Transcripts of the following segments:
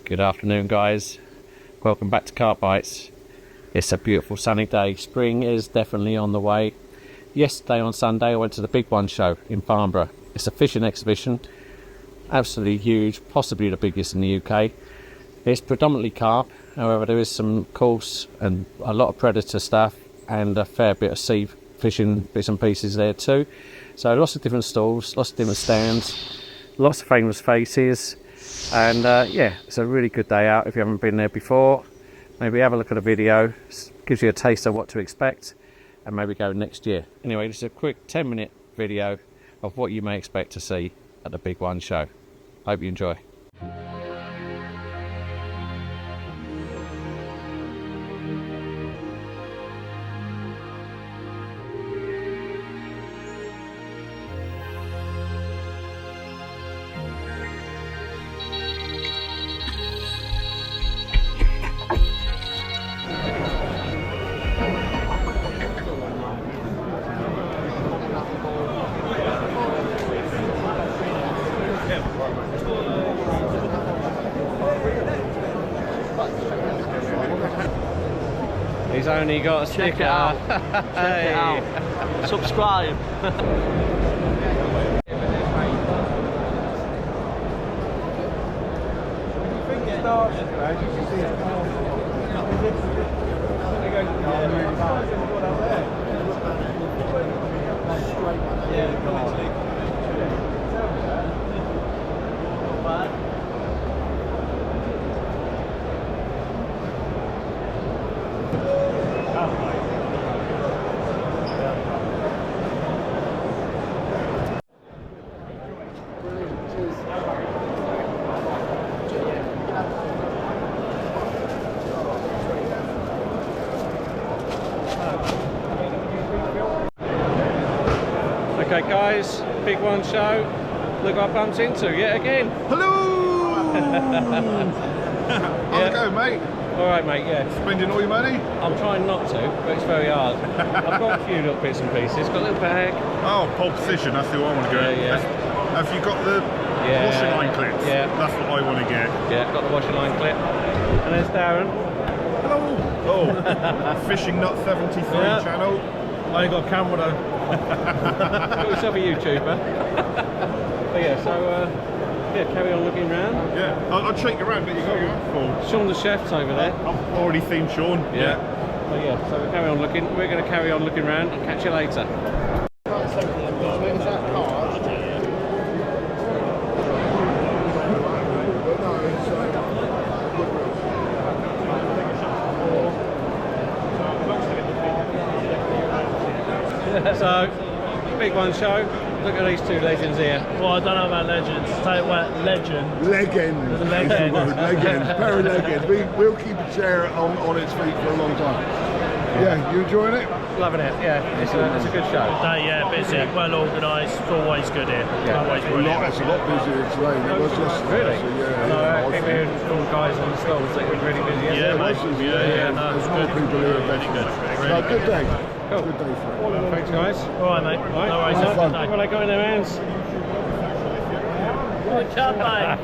Good afternoon, guys. Welcome back to Carp Bites. It's a beautiful sunny day. Spring is definitely on the way. Yesterday on Sunday I went to the Big One show in Farnborough. It's a fishing exhibition, absolutely huge, possibly the biggest in the UK. It's predominantly carp, however there is some coarse and a lot of predator stuff and a fair bit of sea fishing bits and pieces there too. So lots of different stalls, lots of different stands, lots of famous faces. And yeah, it's a really good day out if you haven't been there before. Maybe have a look at a video, gives you a taste of what to expect, and maybe go next year. Anyway, this is a quick 10-minute video of what you may expect to see at the Big One show. Hope you enjoy. He's only got a sticker. Check it out. Subscribe. Okay guys, Big One show. Look what I bumped into yet again. Hello! How's it going, mate? Alright mate, yeah. Spending all your money? I'm trying not to, but it's very hard. I've got a few little bits and pieces, got a little bag. Oh, pole position, that's the one I want to go. Yeah. Have you got the washing line clips? Yeah. That's what I want to get. Yeah, got the washing line clip. And there's Darren. Hello! Oh, Fishing Nut 73 channel. I ain't got a camera though. Got yourself a YouTuber. But yeah, so yeah, carry on looking round. Yeah, I'll take you around, but you got your outfall. Sean the chef's over there. I've already themed Sean. Yeah. So yeah, so we carry on looking. We're going to carry on looking around and catch you later. So, Big One show. Look at these two legends here. Well, I don't know about legends. Tell you what, legend. Legend. There's a legend. Legend. Very legend. We'll keep a chair on its feet for a long time. Yeah, you enjoying it? Loving it. Yeah, it's a good show. Day, yeah, busy, well organised, always good here. Yeah. Always brilliant. It's a lot busier today than it was yesterday. Really? So, yeah, No, yeah, people here, all the guys on the stalls, they were really busy. Yeah, mate. Yeah, no, there's it's more good. people here. Really good. No, good day. Cool. Good day for it. Thanks, guys. All right, mate. Right. No worries. Have fun. Good day. Well, they got in their hands. Good job, mate.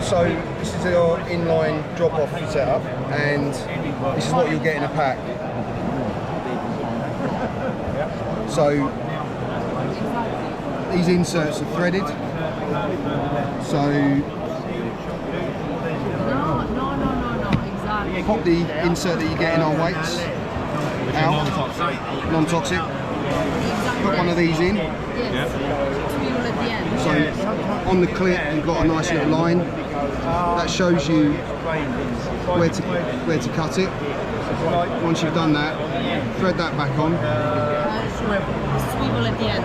So this is your inline drop-off setup, and this is what you'll get in a pack. So these inserts are threaded. So exactly. pop the insert that you get in our weights out, non-toxic. Put one of these in. So on the clip you've got a nice little line that shows you where to cut it. Once you've done that, thread that back on, Swivel at the end.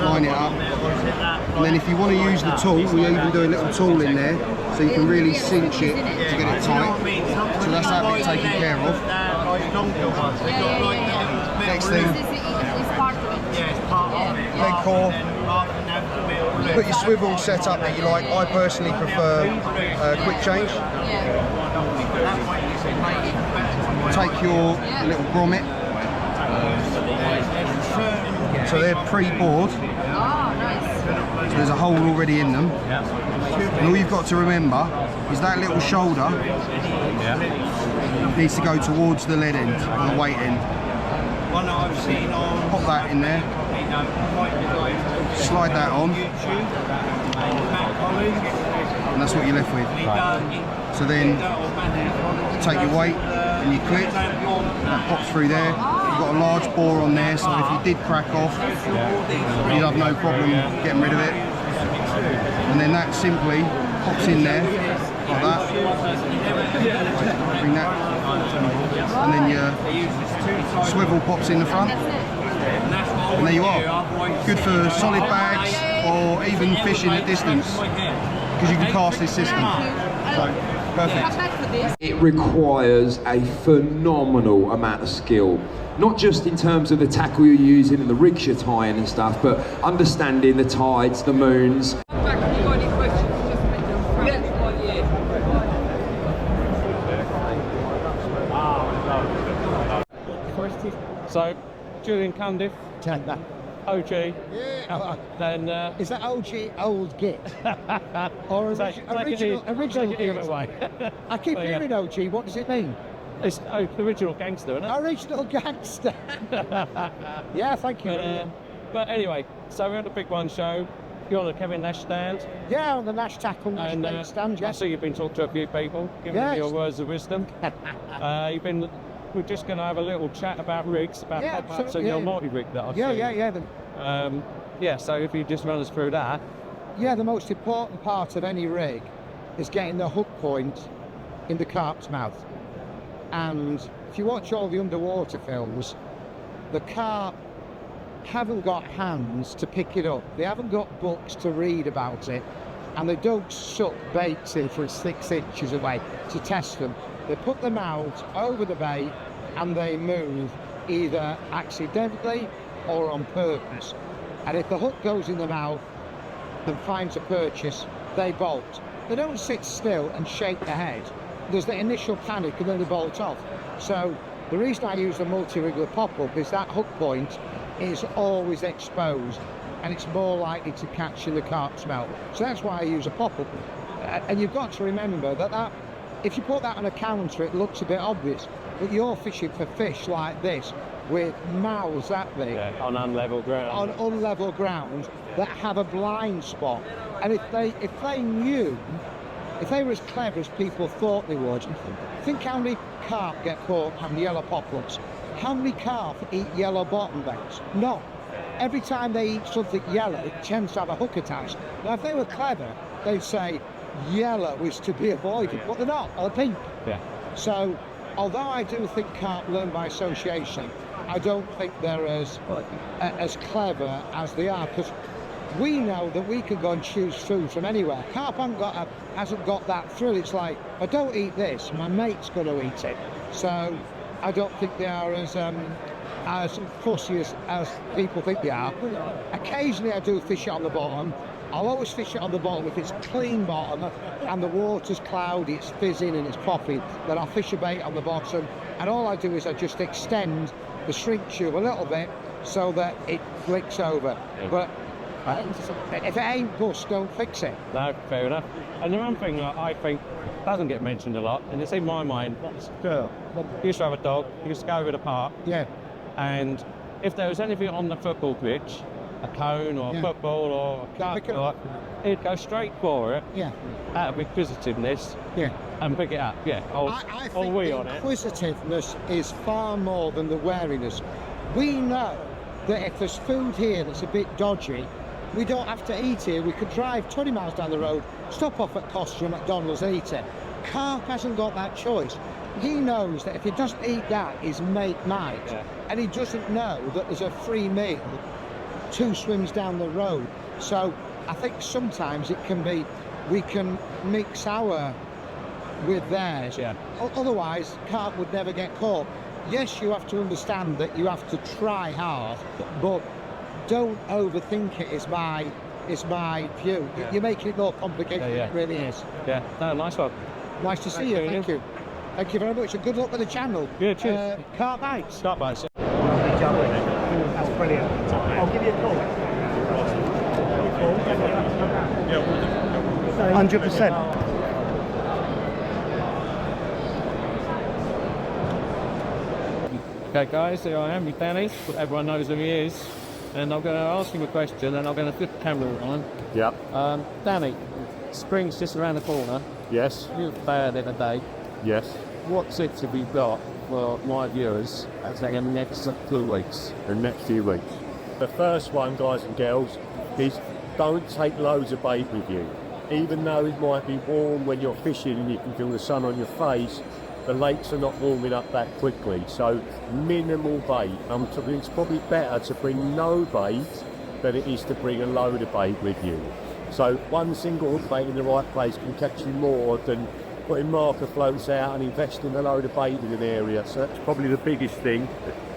line it up, and then if you want to use the tool, we even do a little tool in there so you can really cinch it to get it tight. So that's that bit taken care of. Next thing, leg core. Put your swivel set up that you like. I personally prefer quick change. Take your little grommet. So So they're pre-bored. Oh, nice. So there's a hole already in them. And all you've got to remember is that little shoulder needs to go towards the lead end, the weight end. Pop that in there. Slide that on. And that's what you're left with. Right. So then take your weight and your clip, that pops through there. You've got a large bore on there, so if you did crack off, you'd have no problem getting rid of it. And then that simply pops in there, like that. Bring that. And then your swivel pops in the front. And there you are. Good for solid bags or even fishing at distance, because you can cast this system. So, perfect. It requires a phenomenal amount of skill, not just in terms of the tackle you're using and the rigs you're tying and stuff, but understanding the tides, the moons. So, Julian Cundiff, OG. Yeah. Then Is that OG old git? Or original git? I keep hearing OG. What does it mean? it's the original gangster, isn't it? Original gangster. Yeah, thank you. But anyway, so we're at the Big One show. You're on the Kevin Nash stand. Yeah, on the Nash tackle, Nash And stand. I Yes. see you've been talking to a few people, giving them your words of wisdom. We're just going to have a little chat about rigs, about headbutts and your multi-rig that I've seen. Yeah, so if you just run us through that. Yeah, the most important part of any rig is getting the hook point in the carp's mouth. And if you watch all the underwater films, the carp haven't got hands to pick it up. They haven't got books to read about it. And they don't suck baits in from 6 inches away to test them. They put them out over the bait and they move either accidentally or on purpose. And if the hook goes in the mouth and finds a purchase, they bolt. They don't sit still and shake their head. There's the initial panic and then they bolt off. So the reason I use a multi-rig with pop-up is that hook point is always exposed and it's more likely to catch in the carp's mouth. So that's why I use a pop-up. And you've got to remember that if you put that on a counter, it looks a bit obvious, but you're fishing for fish like this with mouths that big on unlevel ground. On unlevel ground that have a blind spot. And if they knew, if they were as clever as people thought they would, think how many carp get caught having yellow pop-ups. How many carp eat yellow bottom baits? No. Every time they eat something yellow, it tends to have a hook attached. Now, if they were clever, they'd say yellow is to be avoided, but they're not, or pink. Yeah. So, although I do think carp learn by association, I don't think they're as clever as they are, because we know that we can go and choose food from anywhere. Carp hasn't got that thrill. It's like, if I don't eat this, my mate's going to eat it. So I don't think they are as fussy as people think they are. Occasionally I do fish it on the bottom. I'll always fish it on the bottom if it's clean bottom and the water's cloudy, it's fizzing and it's popping, then I'll fish a bait on the bottom, and all I do is I just extend the shrink tube a little bit so that it flicks over. But if it ain't bust, don't fix it. No, fair enough. And the one thing that I think doesn't get mentioned a lot, and it's in my mind, you used to have a dog, he used to go over the park, and if there was anything on the football pitch, a cone or a football or a cup, he'd go straight for it, out of inquisitiveness, and pick it up. I think inquisitiveness is far more than the wariness. We know that if there's food here that's a bit dodgy, we don't have to eat here. We could drive 20 miles down the road, stop off at Costa or McDonald's and eat it. Carp hasn't got that choice. He knows that if he doesn't eat that, his mate might. And he doesn't know that there's a free meal 2 swims down the road. So I think sometimes it can be, we can mix our with theirs. Otherwise, carp would never get caught. Yes, you have to understand that you have to try hard, but don't overthink it, is my view. You're making it more complicated than it really is. No, nice one. Nice to see you, thank you. Thank you very much, and good luck with the channel. Cheers. Carp bites. Carp bites. That's brilliant. I'll give you 100%. Okay guys, here I am with Danny. Everyone knows who he is. And I'm going to ask him a question and I'm going to flip the camera on. Yep. Danny, spring's just around the corner. Yes. You're bad in a day. Yes. What tips have you got for my viewers as the next 2 weeks? The next few weeks. The first one, guys and girls, is don't take loads of bait with you. Even though it might be warm when you're fishing and you can feel the sun on your face, the lakes are not warming up that quickly. So minimal bait. It's probably better to bring no bait than it is to bring a load of bait with you. So one single hook bait in the right place can catch you more than putting marker floats out and investing a load of bait in an area. So that's probably the biggest thing.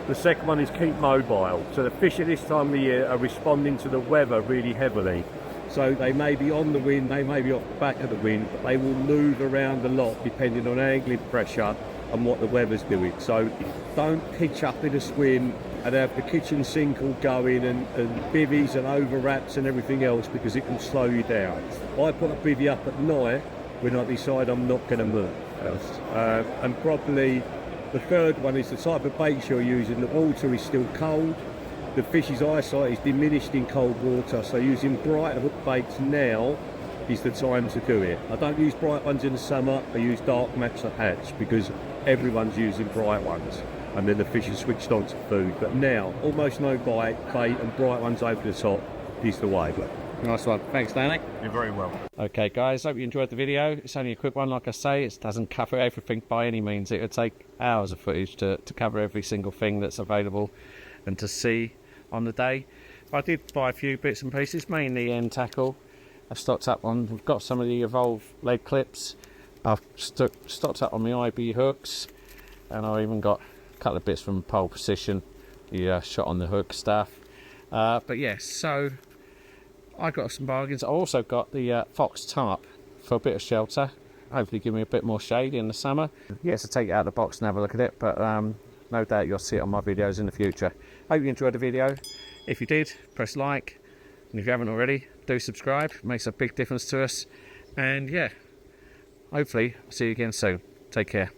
The second one is keep mobile. So the fish at this time of the year are responding to the weather really heavily. So they may be on the wind, they may be off the back of the wind, but they will move around a lot depending on angling pressure and what the weather's doing. So don't pitch up in a swim and have the kitchen sink all going and bivvies and overwraps and everything else, because it can slow you down. I put a bivvy up at night when I decide I'm not going to move. And probably the third one is the type of baits you're using. The water is still cold. The fish's eyesight is diminished in cold water, so using brighter hook baits now is the time to do it. I don't use bright ones in the summer, I use dark mats or hatch because everyone's using bright ones and then the fish is switched on to food. But now, almost no bait and bright ones over the top is the way. Nice one. Thanks, Danny. You're very well. Okay guys, hope you enjoyed the video. It's only a quick one, like I say. It doesn't cover everything by any means. It would take hours of footage to cover every single thing that's available and to see on the day. I did buy a few bits and pieces, mainly end tackle. I've stocked up on, we've got some of the Evolve lead clips. I've stocked up on my IB hooks, and I've even got a couple of bits from Pole Precision, the shot on the hook stuff. But yes, so I got some bargains. I also got the Fox tarp for a bit of shelter. Hopefully give me a bit more shade in the summer. Yes, to take it out of the box and have a look at it, but no doubt you'll see it on my videos in the future. Hope you enjoyed the video. If you did, press like, and if you haven't already, do subscribe. It makes a big difference to us. And yeah, hopefully I'll see you again soon. Take care.